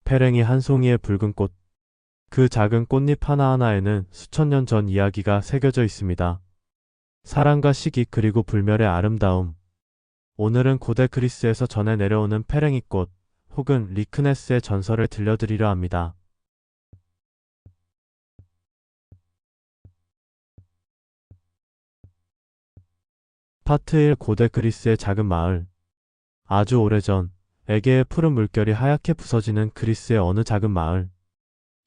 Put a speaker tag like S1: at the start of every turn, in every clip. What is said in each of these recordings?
S1: 페랭이 한 송이의 붉은 꽃. 그 작은 꽃잎 하나하나에는 수천 년 전 이야기가 새겨져 있습니다. 사랑과 시기 그리고 불멸의 아름다움. 오늘은 고대 그리스에서 전해 내려오는 페랭이 꽃 혹은 리크네스의 전설을 들려드리려 합니다. 파트 1. 고대 그리스의 작은 마을. 아주 오래전 에게의 푸른 물결이 하얗게 부서지는 그리스의 어느 작은 마을.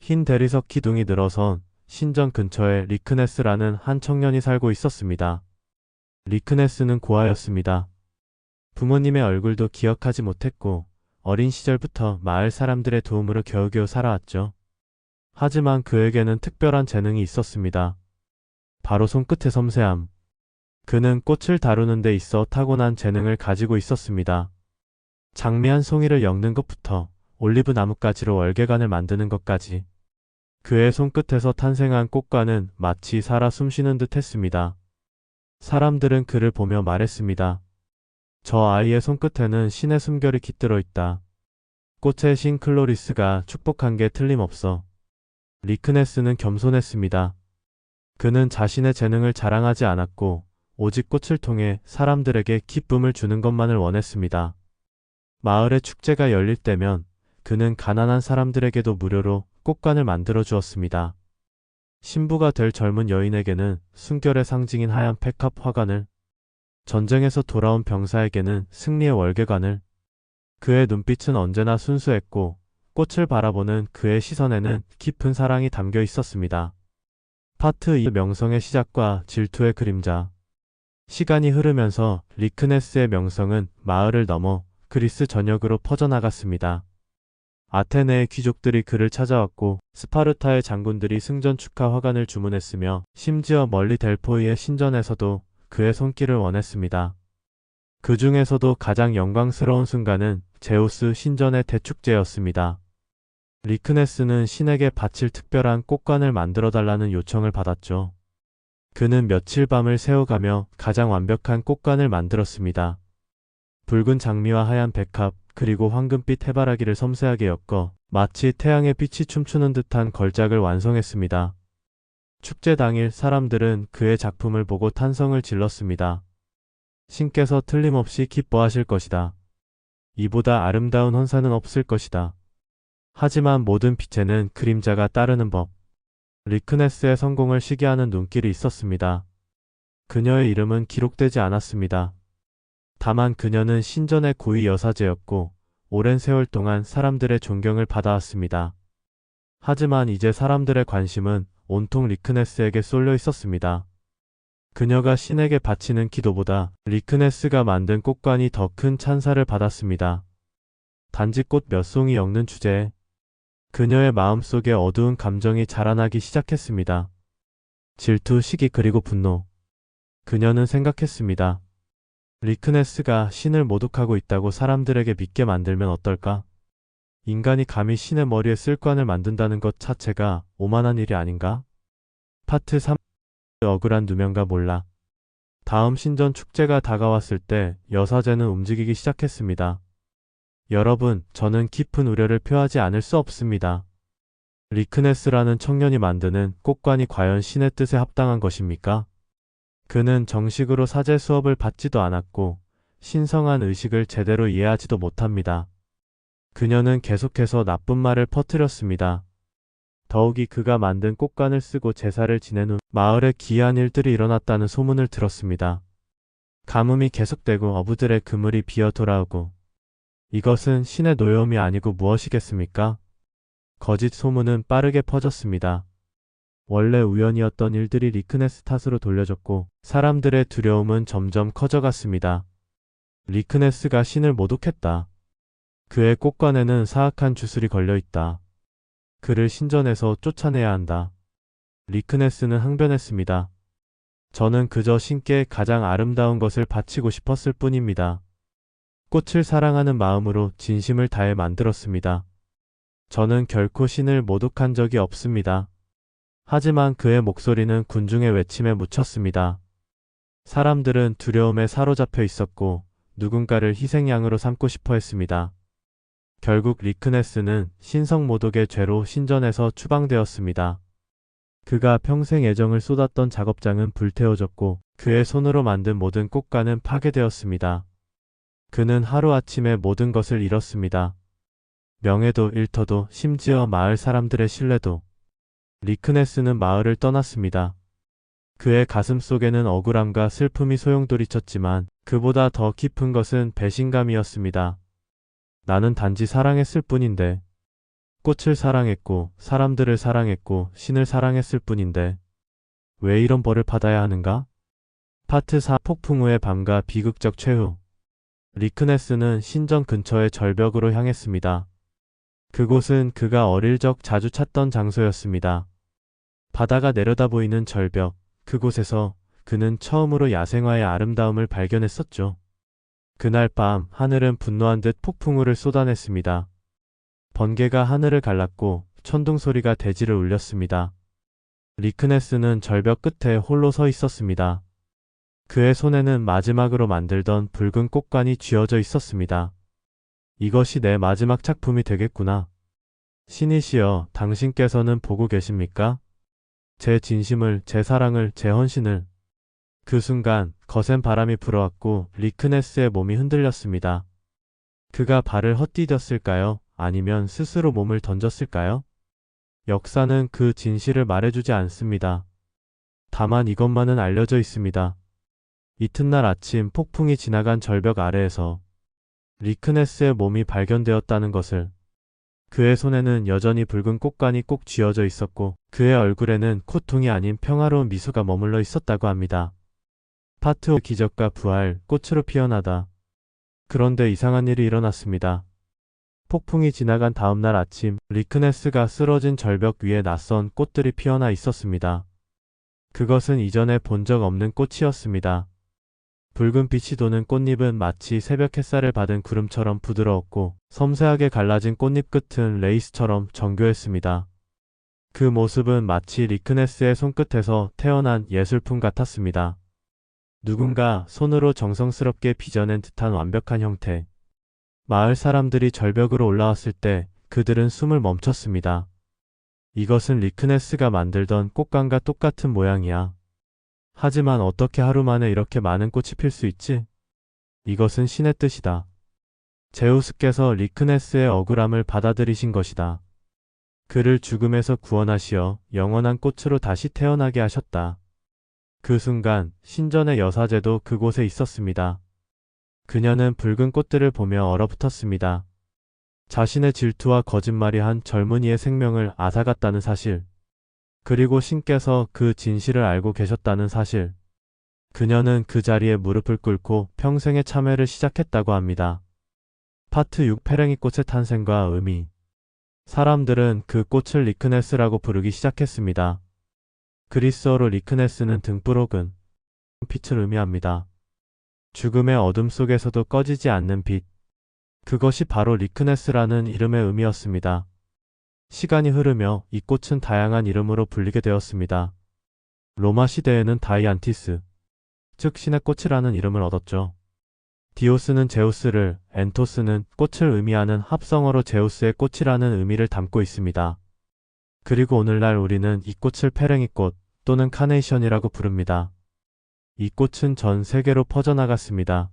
S1: 흰 대리석 기둥이 늘어선 신전 근처에 리크네스라는 한 청년이 살고 있었습니다. 리크네스는 고아였습니다. 부모님의 얼굴도 기억하지 못했고 어린 시절부터 마을 사람들의 도움으로 겨우겨우 살아왔죠. 하지만 그에게는 특별한 재능이 있었습니다. 바로 손끝의 섬세함. 그는 꽃을 다루는 데 있어 타고난 재능을 가지고 있었습니다. 장미 한 송이를 엮는 것부터 올리브 나뭇가지로 월계관을 만드는 것까지. 그의 손끝에서 탄생한 꽃과는 마치 살아 숨쉬는 듯 했습니다. 사람들은 그를 보며 말했습니다. 저 아이의 손끝에는 신의 숨결이 깃들어 있다. 꽃의 신 클로리스가 축복한 게 틀림없어. 리크네스는 겸손했습니다. 그는 자신의 재능을 자랑하지 않았고 오직 꽃을 통해 사람들에게 기쁨을 주는 것만을 원했습니다. 마을의 축제가 열릴 때면 그는 가난한 사람들에게도 무료로 꽃관을 만들어 주었습니다. 신부가 될 젊은 여인에게는 순결의 상징인 하얀 백합 화관을, 전쟁에서 돌아온 병사에게는 승리의 월계관을. 그의 눈빛은 언제나 순수했고 꽃을 바라보는 그의 시선에는 깊은 사랑이 담겨 있었습니다. 파트 2. 명성의 시작과 질투의 그림자. 시간이 흐르면서 리크네스의 명성은 마을을 넘어 그리스 전역으로 퍼져나갔습니다. 아테네의 귀족들이 그를 찾아왔고 스파르타의 장군들이 승전 축하 화관을 주문했으며 심지어 멀리 델포이의 신전에서도 그의 손길을 원했습니다. 그 중에서도 가장 영광스러운 순간은 제우스 신전의 대축제였습니다. 리크네스는 신에게 바칠 특별한 꽃관을 만들어달라는 요청을 받았죠. 그는 며칠 밤을 새워가며 가장 완벽한 꽃관을 만들었습니다. 붉은 장미와 하얀 백합 그리고 황금빛 해바라기를 섬세하게 엮어 마치 태양의 빛이 춤추는 듯한 걸작을 완성했습니다. 축제 당일 사람들은 그의 작품을 보고 탄성을 질렀습니다. 신께서 틀림없이 기뻐하실 것이다. 이보다 아름다운 헌사는 없을 것이다. 하지만 모든 빛에는 그림자가 따르는 법. 리크네스의 성공을 시기하는 눈길이 있었습니다. 그녀의 이름은 기록되지 않았습니다. 다만 그녀는 신전의 고위 여사제였고 오랜 세월 동안 사람들의 존경을 받아왔습니다. 하지만 이제 사람들의 관심은 온통 리크네스에게 쏠려 있었습니다. 그녀가 신에게 바치는 기도보다 리크네스가 만든 꽃관이 더 큰 찬사를 받았습니다. 단지 꽃 몇 송이 엮는 주제에 그녀의 마음속에 어두운 감정이 자라나기 시작했습니다. 질투, 시기 그리고 분노. 그녀는 생각했습니다. 리크네스가 신을 모독하고 있다고 사람들에게 믿게 만들면 어떨까? 인간이 감히 신의 머리에 쓸관을 만든다는 것 자체가 오만한 일이 아닌가? 파트 3. 억울한 누명과 몰락. 다음 신전 축제가 다가왔을 때 여사제는 움직이기 시작했습니다. 여러분, 저는 깊은 우려를 표하지 않을 수 없습니다. 리크네스라는 청년이 만드는 꽃관이 과연 신의 뜻에 합당한 것입니까? 그는 정식으로 사제 수업을 받지도 않았고 신성한 의식을 제대로 이해하지도 못합니다. 그녀는 계속해서 나쁜 말을 퍼뜨렸습니다. 더욱이 그가 만든 꽃관을 쓰고 제사를 지낸 후 마을에 기이한 일들이 일어났다는 소문을 들었습니다. 가뭄이 계속되고 어부들의 그물이 비어 돌아오고. 이것은 신의 노여움이 아니고 무엇이겠습니까? 거짓 소문은 빠르게 퍼졌습니다. 원래 우연이었던 일들이 리크네스 탓으로 돌려졌고 사람들의 두려움은 점점 커져갔습니다. 리크네스가 신을 모독했다. 그의 꽃관에는 사악한 주술이 걸려있다. 그를 신전에서 쫓아내야 한다. 리크네스는 항변했습니다. 저는 그저 신께 가장 아름다운 것을 바치고 싶었을 뿐입니다. 꽃을 사랑하는 마음으로 진심을 다해 만들었습니다. 저는 결코 신을 모독한 적이 없습니다. 하지만 그의 목소리는 군중의 외침에 묻혔습니다. 사람들은 두려움에 사로잡혀 있었고 누군가를 희생양으로 삼고 싶어 했습니다. 결국 리크네스는 신성모독의 죄로 신전에서 추방되었습니다. 그가 평생 애정을 쏟았던 작업장은 불태워졌고 그의 손으로 만든 모든 꽃가는 파괴되었습니다. 그는 하루아침에 모든 것을 잃었습니다. 명예도 일터도 심지어 마을 사람들의 신뢰도. 리크네스는 마을을 떠났습니다. 그의 가슴 속에는 억울함과 슬픔이 소용돌이쳤지만 그보다 더 깊은 것은 배신감이었습니다. 나는 단지 사랑했을 뿐인데, 꽃을 사랑했고 사람들을 사랑했고 신을 사랑했을 뿐인데 왜 이런 벌을 받아야 하는가? 파트 4 폭풍 후의 밤과 비극적 최후. 리크네스는 신전 근처의 절벽으로 향했습니다. 그곳은 그가 어릴 적 자주 찾던 장소였습니다. 바다가 내려다 보이는 절벽, 그곳에서 그는 처음으로 야생화의 아름다움을 발견했었죠. 그날 밤 하늘은 분노한 듯 폭풍우를 쏟아냈습니다. 번개가 하늘을 갈랐고 천둥 소리가 대지를 울렸습니다. 리크네스는 절벽 끝에 홀로 서 있었습니다. 그의 손에는 마지막으로 만들던 붉은 꽃관이 쥐어져 있었습니다. 이것이 내 마지막 작품이 되겠구나. 신이시여, 당신께서는 보고 계십니까? 제 진심을, 제 사랑을, 제 헌신을. 그 순간 거센 바람이 불어왔고 리크네스의 몸이 흔들렸습니다. 그가 발을 헛디뎠을까요? 아니면 스스로 몸을 던졌을까요? 역사는 그 진실을 말해주지 않습니다. 다만 이것만은 알려져 있습니다. 이튿날 아침 폭풍이 지나간 절벽 아래에서 리크네스의 몸이 발견되었다는 것을. 그의 손에는 여전히 붉은 꽃관이 꼭 쥐어져 있었고 그의 얼굴에는 고통이 아닌 평화로운 미소가 머물러 있었다고 합니다. 파트 5 기적과 부활, 꽃으로 피어나다. 그런데 이상한 일이 일어났습니다. 폭풍이 지나간 다음날 아침 리크네스가 쓰러진 절벽 위에 낯선 꽃들이 피어나 있었습니다. 그것은 이전에 본 적 없는 꽃이었습니다. 붉은 빛이 도는 꽃잎은 마치 새벽 햇살을 받은 구름처럼 부드러웠고 섬세하게 갈라진 꽃잎 끝은 레이스처럼 정교했습니다. 그 모습은 마치 리크네스의 손끝에서 태어난 예술품 같았습니다. 누군가 손으로 정성스럽게 빚어낸 듯한 완벽한 형태. 마을 사람들이 절벽으로 올라왔을 때 그들은 숨을 멈췄습니다. 이것은 리크네스가 만들던 꽃감과 똑같은 모양이야. 하지만 어떻게 하루 만에 이렇게 많은 꽃이 필 수 있지? 이것은 신의 뜻이다. 제우스께서 리크네스의 억울함을 받아들이신 것이다. 그를 죽음에서 구원하시어 영원한 꽃으로 다시 태어나게 하셨다. 그 순간 신전의 여사제도 그곳에 있었습니다. 그녀는 붉은 꽃들을 보며 얼어붙었습니다. 자신의 질투와 거짓말이 한 젊은이의 생명을 앗아갔다는 사실. 그리고 신께서 그 진실을 알고 계셨다는 사실. 그녀는 그 자리에 무릎을 꿇고 평생의 참회를 시작했다고 합니다. 파트 6 페랭이 꽃의 탄생과 의미. 사람들은 그 꽃을 리크네스라고 부르기 시작했습니다. 그리스어로 리크네스는 등불 빛을 의미합니다. 죽음의 어둠 속에서도 꺼지지 않는 빛. 그것이 바로 리크네스라는 이름의 의미였습니다. 시간이 흐르며 이 꽃은 다양한 이름으로 불리게 되었습니다. 로마 시대에는 다이안티스, 즉 신의 꽃이라는 이름을 얻었죠. 디오스는 제우스를, 엔토스는 꽃을 의미하는 합성어로 제우스의 꽃이라는 의미를 담고 있습니다. 그리고 오늘날 우리는 이 꽃을 페랭이꽃 또는 카네이션이라고 부릅니다. 이 꽃은 전 세계로 퍼져나갔습니다.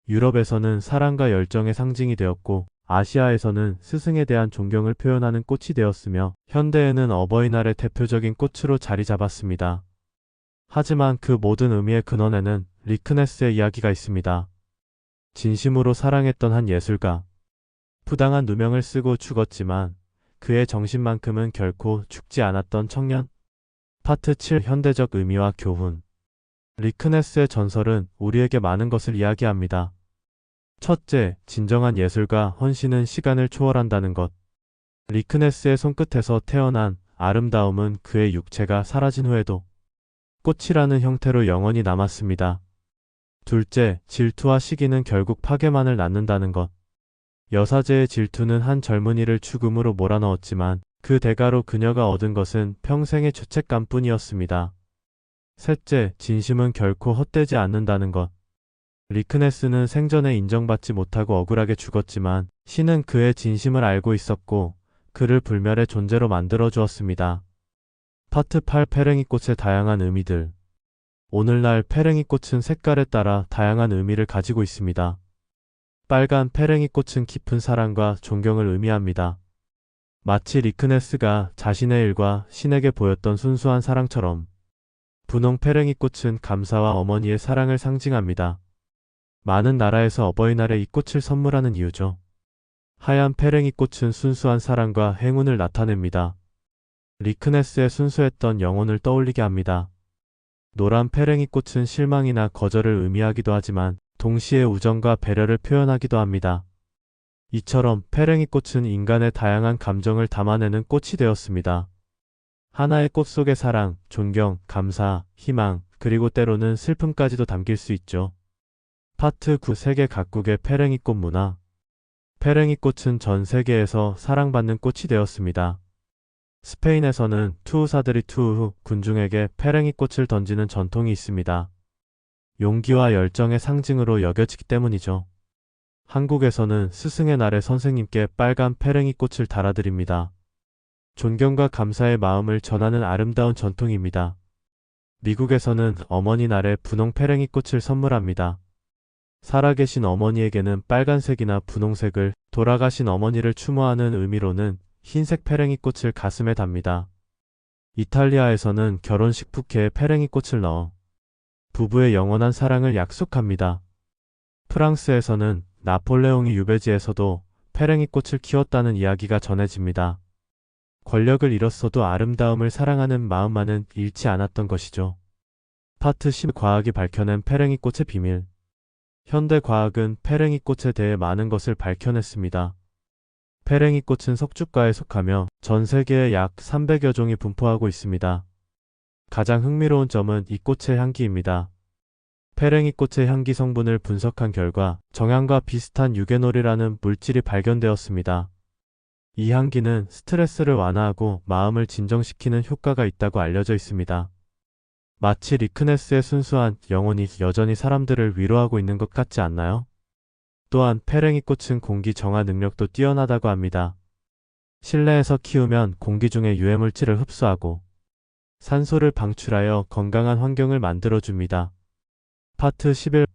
S1: 유럽에서는 사랑과 열정의 상징이 되었고 아시아에서는 스승에 대한 존경을 표현하는 꽃이 되었으며 현대에는 어버이날의 대표적인 꽃으로 자리 잡았습니다. 하지만 그 모든 의미의 근원에는 리크네스의 이야기가 있습니다. 진심으로 사랑했던 한 예술가. 부당한 누명을 쓰고 죽었지만 그의 정신만큼은 결코 죽지 않았던 청년. 파트 7 현대적 의미와 교훈. 리크네스의 전설은 우리에게 많은 것을 이야기합니다. 첫째, 진정한 예술가 헌신은 시간을 초월한다는 것. 리크네스의 손끝에서 태어난 아름다움은 그의 육체가 사라진 후에도 꽃이라는 형태로 영원히 남았습니다. 둘째, 질투와 시기는 결국 파괴만을 낳는다는 것. 여사제의 질투는 한 젊은이를 죽음으로 몰아넣었지만 그 대가로 그녀가 얻은 것은 평생의 죄책감뿐이었습니다. 셋째, 진심은 결코 헛되지 않는다는 것. 리크네스는 생전에 인정받지 못하고 억울하게 죽었지만 신은 그의 진심을 알고 있었고 그를 불멸의 존재로 만들어 주었습니다. 파트 8 페랭이꽃의 다양한 의미들. 오늘날 페랭이꽃은 색깔에 따라 다양한 의미를 가지고 있습니다. 빨간 페랭이꽃은 깊은 사랑과 존경을 의미합니다. 마치 리크네스가 자신의 일과 신에게 보였던 순수한 사랑처럼 분홍 페랭이꽃은 감사와 어머니의 사랑을 상징합니다. 많은 나라에서 어버이날에 이 꽃을 선물하는 이유죠. 하얀 페랭이꽃은 순수한 사랑과 행운을 나타냅니다. 리크네스의 순수했던 영혼을 떠올리게 합니다. 노란 페랭이꽃은 실망이나 거절을 의미하기도 하지만 동시에 우정과 배려를 표현하기도 합니다. 이처럼 페랭이꽃은 인간의 다양한 감정을 담아내는 꽃이 되었습니다. 하나의 꽃 속에 사랑, 존경, 감사, 희망, 그리고 때로는 슬픔까지도 담길 수 있죠. 파트 9 세계 각국의 페랭이꽃 문화. 페랭이꽃은 전 세계에서 사랑받는 꽃이 되었습니다. 스페인에서는 투우사들이 투우 군중에게 페랭이꽃을 던지는 전통이 있습니다. 용기와 열정의 상징으로 여겨지기 때문이죠. 한국에서는 스승의 날에 선생님께 빨간 페랭이꽃을 달아드립니다. 존경과 감사의 마음을 전하는 아름다운 전통입니다. 미국에서는 어머니 날에 분홍 페랭이꽃을 선물합니다. 살아계신 어머니에게는 빨간색이나 분홍색을, 돌아가신 어머니를 추모하는 의미로는 흰색 페랭이꽃을 가슴에 답니다. 이탈리아에서는 결혼식 부케에 페랭이꽃을 넣어 부부의 영원한 사랑을 약속합니다. 프랑스에서는 나폴레옹이 유배지에서도 페랭이꽃을 키웠다는 이야기가 전해집니다. 권력을 잃었어도 아름다움을 사랑하는 마음만은 잃지 않았던 것이죠. 파트 10 과학이 밝혀낸 페랭이꽃의 비밀. 현대 과학은 페랭이꽃에 대해 많은 것을 밝혀냈습니다. 페랭이꽃은 석주과에 속하며 전 세계에 약 300여 종이 분포하고 있습니다. 가장 흥미로운 점은 이 꽃의 향기입니다. 페랭이꽃의 향기 성분을 분석한 결과 정향과 비슷한 유게놀이라는 물질이 발견되었습니다. 이 향기는 스트레스를 완화하고 마음을 진정시키는 효과가 있다고 알려져 있습니다. 마치 리크네스의 순수한 영혼이 여전히 사람들을 위로하고 있는 것 같지 않나요? 또한 페랭이꽃은 공기 정화 능력도 뛰어나다고 합니다. 실내에서 키우면 공기 중의 유해물질을 흡수하고 산소를 방출하여 건강한 환경을 만들어줍니다. 파트 11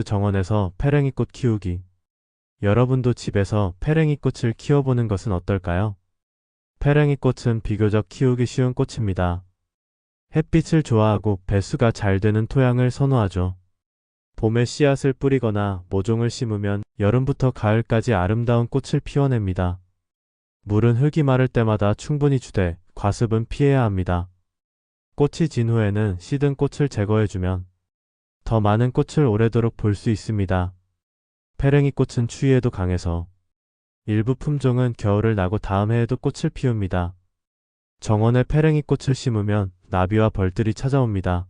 S1: 정원에서 페랭이꽃 키우기. 여러분도 집에서 페랭이꽃을 키워보는 것은 어떨까요? 페랭이꽃은 비교적 키우기 쉬운 꽃입니다. 햇빛을 좋아하고 배수가 잘 되는 토양을 선호하죠. 봄에 씨앗을 뿌리거나 모종을 심으면 여름부터 가을까지 아름다운 꽃을 피워냅니다. 물은 흙이 마를 때마다 충분히 주되 과습은 피해야 합니다. 꽃이 진 후에는 시든 꽃을 제거해주면 더 많은 꽃을 오래도록 볼 수 있습니다. 페랭이꽃은 추위에도 강해서 일부 품종은 겨울을 나고 다음 해에도 꽃을 피웁니다. 정원에 페랭이꽃을 심으면 나비와 벌들이 찾아옵니다.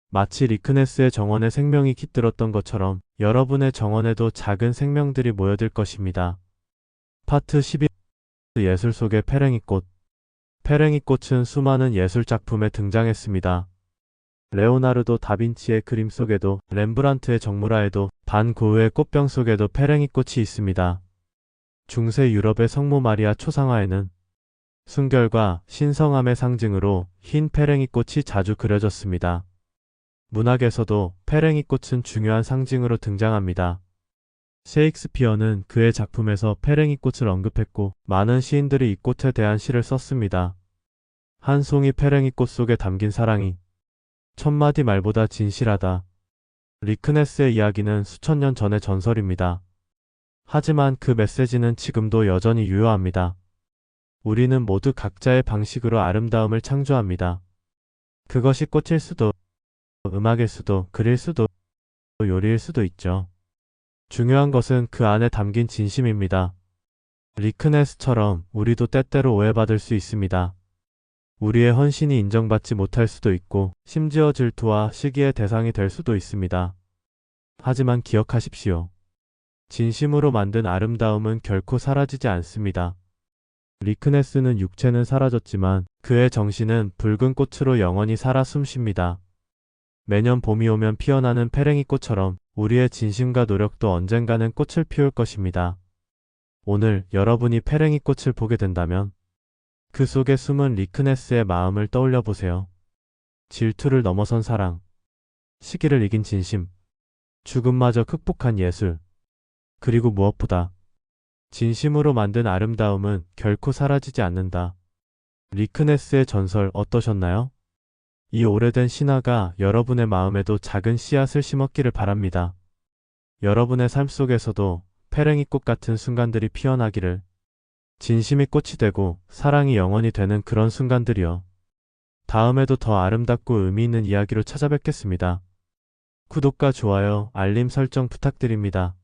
S1: 마치 리크네스의 정원에 생명이 깃들었던 것처럼 여러분의 정원에도 작은 생명들이 모여들 것입니다. 파트 12 예술 속의 페랭이꽃. 페랭이꽃은 수많은 예술 작품에 등장했습니다. 레오나르도 다빈치의 그림 속에도, 렘브란트의 정물화에도, 반 고흐의 꽃병 속에도 페랭이꽃이 있습니다. 중세 유럽의 성모 마리아 초상화에는 순결과 신성함의 상징으로 흰 페랭이꽃이 자주 그려졌습니다. 문학에서도 페랭이꽃은 중요한 상징으로 등장합니다. 셰익스피어는 그의 작품에서 페랭이꽃을 언급했고 많은 시인들이 이 꽃에 대한 시를 썼습니다. 한 송이 페랭이꽃 속에 담긴 사랑이 천마디 말보다 진실하다. 리크네스의 이야기는 수천 년 전의 전설입니다. 하지만 그 메시지는 지금도 여전히 유효합니다. 우리는 모두 각자의 방식으로 아름다움을 창조합니다. 그것이 꽃일 수도, 음악일 수도, 글일 수도, 요리일 수도 있죠. 중요한 것은 그 안에 담긴 진심입니다. 리크네스처럼 우리도 때때로 오해받을 수 있습니다. 우리의 헌신이 인정받지 못할 수도 있고 심지어 질투와 시기의 대상이 될 수도 있습니다. 하지만 기억하십시오. 진심으로 만든 아름다움은 결코 사라지지 않습니다. 리크네스는 육체는 사라졌지만 그의 정신은 붉은 꽃으로 영원히 살아 숨쉽니다. 매년 봄이 오면 피어나는 페랭이꽃처럼 우리의 진심과 노력도 언젠가는 꽃을 피울 것입니다. 오늘 여러분이 페랭이 꽃을 보게 된다면 그 속에 숨은 리크네스의 마음을 떠올려 보세요. 질투를 넘어선 사랑, 시기를 이긴 진심, 죽음마저 극복한 예술, 그리고 무엇보다 진심으로 만든 아름다움은 결코 사라지지 않는다. 리크네스의 전설 어떠셨나요? 이 오래된 신화가 여러분의 마음에도 작은 씨앗을 심었기를 바랍니다. 여러분의 삶 속에서도 페랭이 꽃 같은 순간들이 피어나기를, 진심이 꽃이 되고 사랑이 영원히 되는 그런 순간들이요. 다음에도 더 아름답고 의미 있는 이야기로 찾아뵙겠습니다. 구독과 좋아요, 알림 설정 부탁드립니다.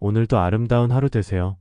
S1: 오늘도 아름다운 하루 되세요.